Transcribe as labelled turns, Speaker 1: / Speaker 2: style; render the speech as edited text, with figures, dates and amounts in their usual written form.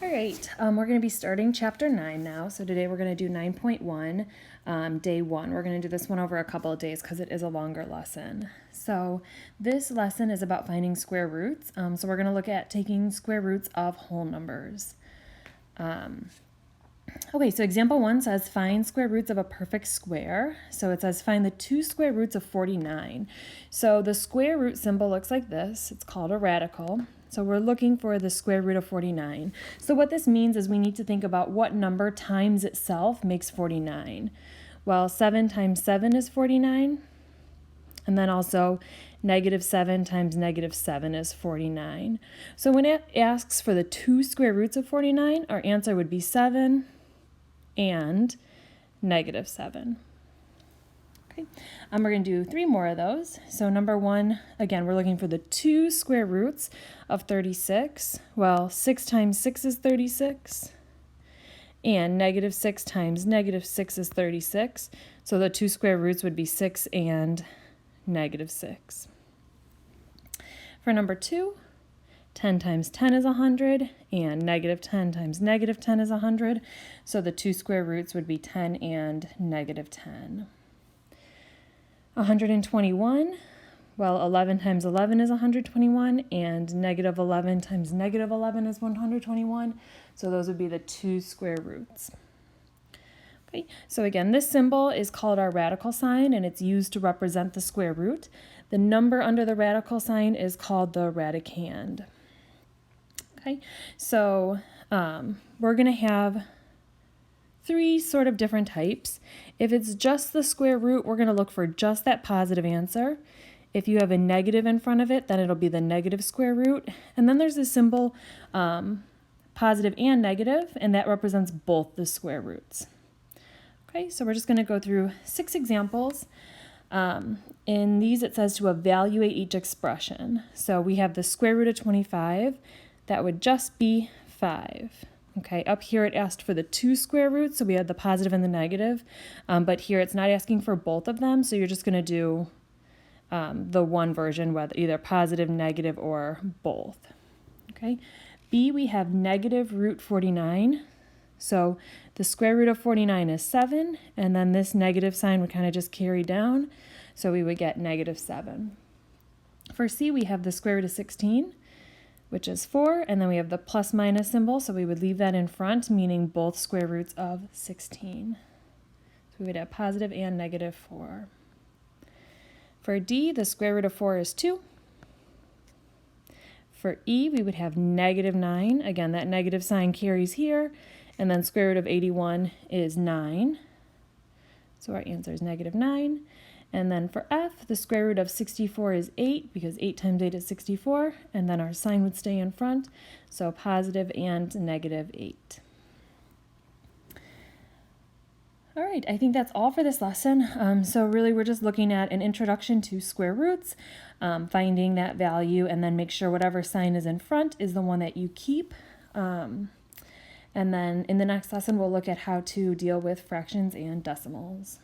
Speaker 1: All right, we're going to be starting chapter 9 now. So today we're going to do 9.1, day 1. We're going to do this one over a couple of days because it is a longer lesson. So this lesson is about finding square roots. So we're going to look at taking square roots of whole numbers. Okay, so example 1 says find square roots of a perfect square. So it says find the 2 square roots of 49. So the square root symbol looks like this. It's called a radical. So we're looking for the square root of 49. So what this means is we need to think about what number times itself makes 49. Well, 7 times 7 is 49. And then also -7 times -7 is 49. So when it asks for the 2 square roots of 49, our answer would be 7 and -7. Okay, we're going to do 3 more of those. So number 1, again, we're looking for the 2 square roots of 36. Well, 6 times 6 is 36. And -6 times -6 is 36. So the 2 square roots would be 6 and -6. For number 2, 10 times 10 is 100, and -10 times -10 is 100. So the 2 square roots would be 10 and -10. 121, well, 11 times 11 is 121, and -11 times -11 is 121. So those would be the 2 square roots. Okay, so again, this symbol is called our radical sign, and it's used to represent the square root. The number under the radical sign is called the radicand. Okay, so we're going to have 3 sort of different types. If it's just the square root, we're going to look for just that positive answer. If you have a negative in front of it, then it'll be the negative square root. And then there's this symbol, positive and negative, and that represents both the square roots. Okay, so we're just going to go through 6 examples. In these, it says to evaluate each expression. So we have the square root of 25. That would just be 5. Okay, up here it asked for the 2 square roots, so we had the positive and the negative. But here it's not asking for both of them, so you're just going to do the one version, whether either positive, negative, or both. Okay, B, we have negative root 49. So the square root of 49 is 7, and then this negative sign would kind of just carry down, so we would get -7. For C, we have the square root of 16, which is 4, and then we have the plus minus symbol, so we would leave that in front, meaning both square roots of 16. So we would have positive and -4. For D, the square root of 4 is 2. For E, we would have -9. Again, that negative sign carries here, and then square root of 81 is 9. So our answer is -9. And then for F, the square root of 64 is 8, because 8 times 8 is 64, and then our sign would stay in front, so positive and -8. All right, I think that's all for this lesson. So really we're just looking at an introduction to square roots, finding that value, and then make sure whatever sign is in front is the one that you keep. And then in the next lesson, we'll look at how to deal with fractions and decimals.